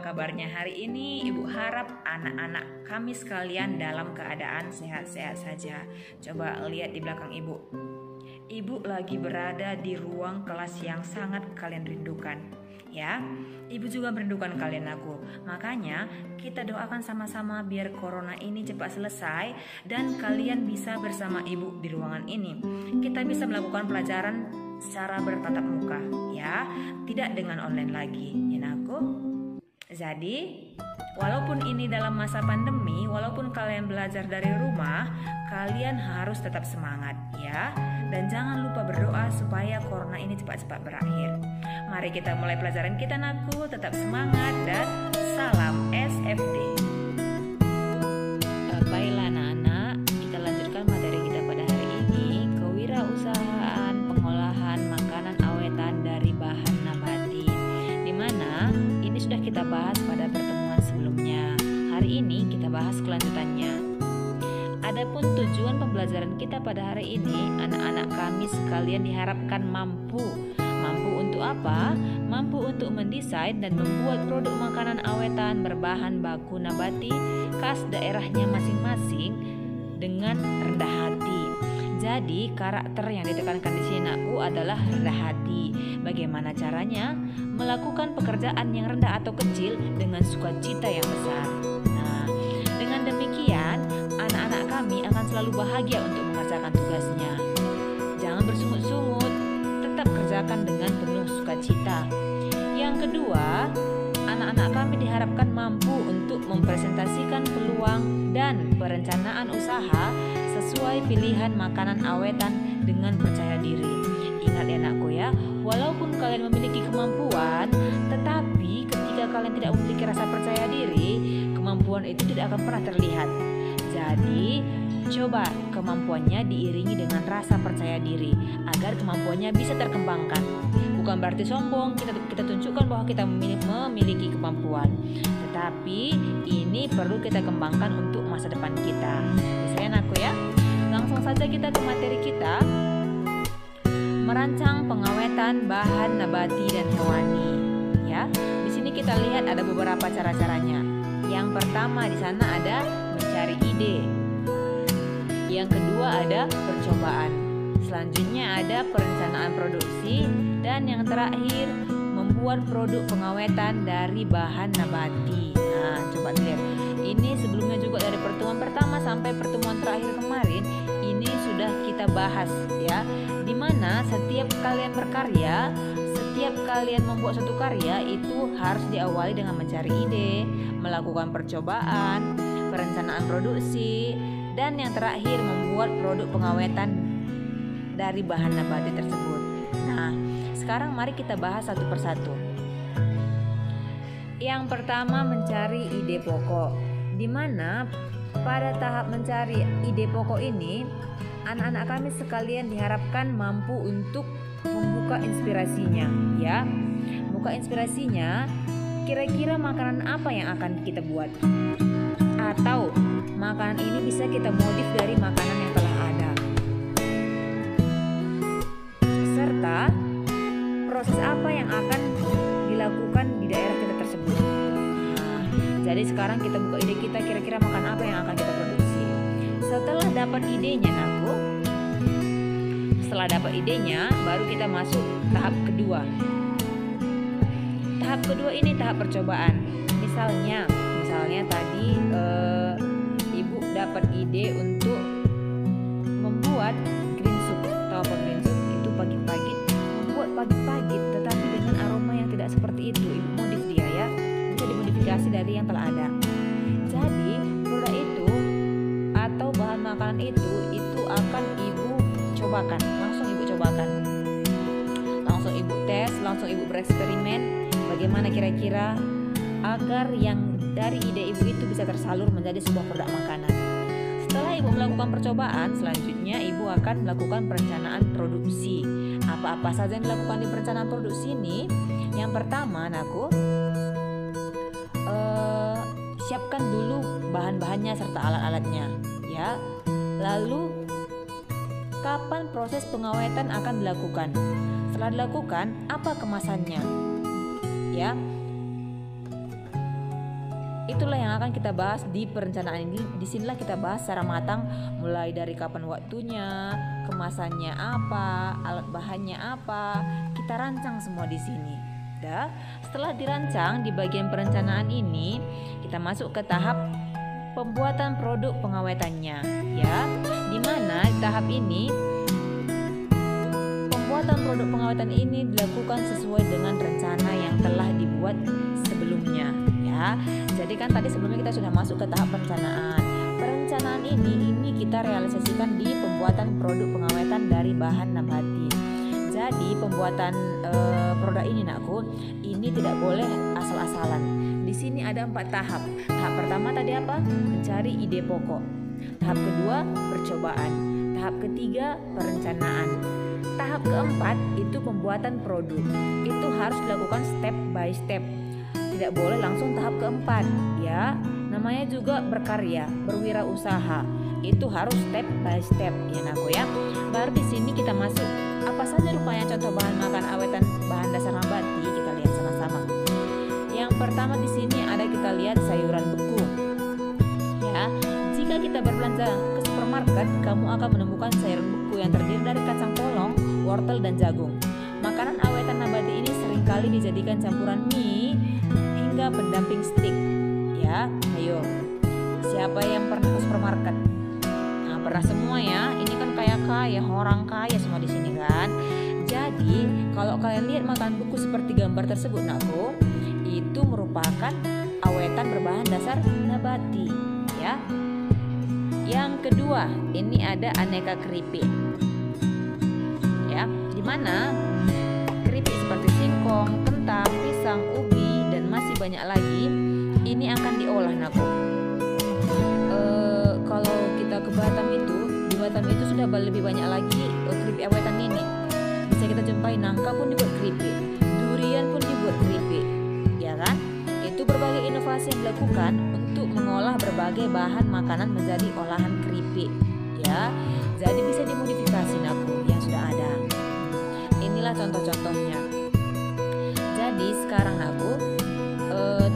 kabarnya hari ini? Ibu harap anak-anak kami sekalian dalam keadaan sehat-sehat saja. Coba lihat di belakang ibu. Ibu lagi berada di ruang kelas yang sangat kalian rindukan. Ya, ibu juga merindukan kalian aku. Makanya kita doakan sama-sama biar corona ini cepat selesai dan kalian bisa bersama ibu di ruangan ini. Kita bisa melakukan pelajaran secara bertatap muka, ya, tidak dengan online lagi, ya aku. Jadi, walaupun ini dalam masa pandemi, walaupun kalian belajar dari rumah, kalian harus tetap semangat, ya. Dan jangan lupa berdoa supaya corona ini cepat-cepat berakhir. Mari kita mulai pelajaran kita, Naku. Tetap semangat dan salam SFD. Baiklah anak-anak, kita lanjutkan materi kita pada hari ini, kewirausahaan pengolahan makanan awetan dari bahan nabati. Di mana ini sudah kita bahas pada pertemuan sebelumnya. Hari ini kita bahas kelanjutannya. Adapun tujuan pembelajaran kita pada hari ini, anak-anak kami sekalian diharapkan mampu untuk apa? Mampu untuk mendesain dan membuat produk makanan awetan berbahan baku nabati khas daerahnya masing-masing dengan rendah hati. Jadi karakter yang ditekankan di sini aku adalah rendah hati. Bagaimana caranya? Melakukan pekerjaan yang rendah atau kecil dengan sukacita yang besar. Nah, dengan demikian anak-anak kami akan selalu bahagia untuk mengerjakan tugasnya. Jangan bersungut-sungut, tetap kerjakan dengan penuh sukacita. Yang kedua, anak-anak kami diharapkan mampu untuk mempresentasikan peluang dan perencanaan usaha sesuai pilihan makanan awetan dengan percaya diri. Ingat ya anakku ya, walaupun kalian memiliki kemampuan, tetapi ketika kalian tidak memiliki rasa percaya diri, kemampuan itu tidak akan pernah terlihat. Jadi, coba kemampuannya diiringi dengan rasa percaya diri agar kemampuannya bisa terkembangkan. Bukan berarti sombong, kita tunjukkan bahwa kita memiliki kemampuan. Tetapi ini perlu kita kembangkan untuk masa depan kita. Misalnya aku ya, langsung saja kita ke materi kita. Merancang pengawetan bahan nabati dan hewani. Ya, di sini kita lihat ada beberapa cara-caranya. Yang pertama di sana ada mencari ide. Yang kedua ada percobaan. Selanjutnya ada perencanaan produksi dan yang terakhir membuat produk pengawetan dari bahan nabati. Nah, coba lihat. Ini sebelumnya juga dari pertemuan pertama sampai pertemuan terakhir kemarin ini sudah kita bahas ya. Dimana setiap kalian berkarya, setiap kalian membuat suatu karya itu harus diawali dengan mencari ide, melakukan percobaan, perencanaan produksi, dan yang terakhir membuat produk pengawetan dari bahan nabati tersebut. Nah, sekarang mari kita bahas satu persatu. Yang pertama mencari ide pokok, di mana pada tahap mencari ide pokok ini, anak-anak kami sekalian diharapkan mampu untuk membuka inspirasinya, ya. Buka inspirasinya, kira-kira makanan apa yang akan kita buat? Atau makanan ini bisa kita modif dari makanan yang telah ada. Serta proses apa yang akan dilakukan di daerah kita tersebut. Nah, jadi sekarang kita buka ide kita, kira-kira makan apa yang akan kita produksi. Setelah dapat idenya, setelah dapat idenya, baru kita masuk tahap kedua. Tahap kedua ini tahap percobaan. Misalnya tadi ibu dapat ide untuk membuat green soup. Tahu apa green soup? Itu pagi-pagi, membuat pagi-pagi tetapi dengan aroma yang tidak seperti itu. Ibu modif dia ya, bisa dimodifikasi dari yang telah ada. Jadi produk itu atau bahan makanan itu akan ibu cobakan, langsung ibu cobakan, langsung ibu tes, langsung ibu bereksperimen bagaimana kira-kira agar yang dari ide ibu itu bisa tersalur menjadi sebuah produk makanan. Setelah ibu melakukan percobaan, selanjutnya ibu akan melakukan perencanaan produksi. Apa-apa saja yang dilakukan di perencanaan produksi ini? Yang pertama, siapkan dulu bahan-bahannya serta alat-alatnya, ya. Lalu kapan proses pengawetan akan dilakukan? Setelah dilakukan, apa kemasannya? Ya. Itulah yang akan kita bahas di perencanaan ini. Disinilah kita bahas secara matang, mulai dari kapan waktunya, kemasannya apa, alat bahannya apa, kita rancang semua di sini. Setelah dirancang di bagian perencanaan ini, kita masuk ke tahap pembuatan produk pengawetannya, ya. Dimana di tahap ini pembuatan produk pengawetan ini dilakukan sesuai dengan rencana yang telah dibuat sebelumnya, ya. Jadi kan tadi sebelumnya kita sudah masuk ke tahap perencanaan. Perencanaan ini kita realisasikan di pembuatan produk pengawetan dari bahan nabati. Jadi pembuatan produk ini nakku, ini tidak boleh asal-asalan. Di sini ada 4 tahap. Tahap pertama tadi apa? Mencari ide pokok. Tahap kedua percobaan. Tahap ketiga perencanaan. Tahap keempat itu pembuatan produk. Itu harus dilakukan step by step. Tidak boleh langsung tahap keempat, ya. Namanya juga berkarya, berwirausaha. Itu harus step by step, ya nakku ya. Baru di sini kita masuk apa saja rupanya contoh bahan makan awetan bahan dasar nabati, kita lihat sama-sama. Yang pertama di sini ada kita lihat sayuran beku. Ya, jika kita berbelanja ke supermarket, kamu akan menemukan sayuran beku yang terdiri dari kacang polong, wortel dan jagung. Makanan awetan nabati ini seringkali dijadikan campuran mie hingga pendamping stik. Ya, ayo. Siapa yang pernah ke supermarket? Nah, pernah semua ya. Ini kan kaya orang kaya semua di sini kan. Jadi, kalau kalian lihat makanan beku seperti gambar tersebut, nakku, itu merupakan awetan berbahan dasar nabati, ya. Yang kedua, ini ada aneka keripik. Ya, di mana keripik seperti singkong, kentang, pisang, ubi dan masih banyak lagi ini akan diolah, nakku. Kalau kita ke Batam itu, di Batam itu sudah lebih banyak lagi keripik awetan ini. Bisa kita jumpai nangka pun dibuat keripik, durian pun dibuat keripik, ya kan? Itu berbagai inovasi yang dilakukan untuk mengolah berbagai bahan makanan menjadi olahan keripik, ya. Jadi bisa dimodifikasi, nakku, yang sudah ada. Inilah contoh-contohnya. Jadi sekarang, nakku,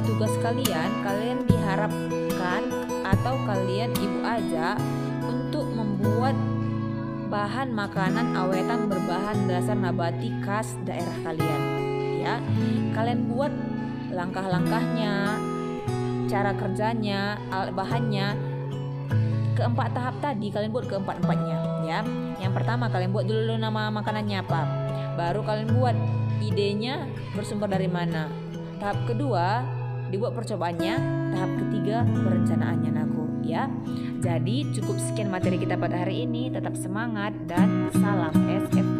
tugas kalian diharapkan atau kalian ibu aja untuk membuat bahan makanan awetan berbahan dasar nabati khas daerah kalian, ya. Kalian buat langkah-langkahnya, cara kerjanya, alat bahannya. Keempat tahap tadi kalian buat keempat-empatnya, ya. Yang pertama kalian buat dulu nama makanannya apa. Baru kalian buat idenya bersumber dari mana. Tahap kedua dibuat percobaannya. Tahap ketiga perencanaannya, nakku, ya. Jadi cukup sekian materi kita pada hari ini. Tetap semangat dan salam SF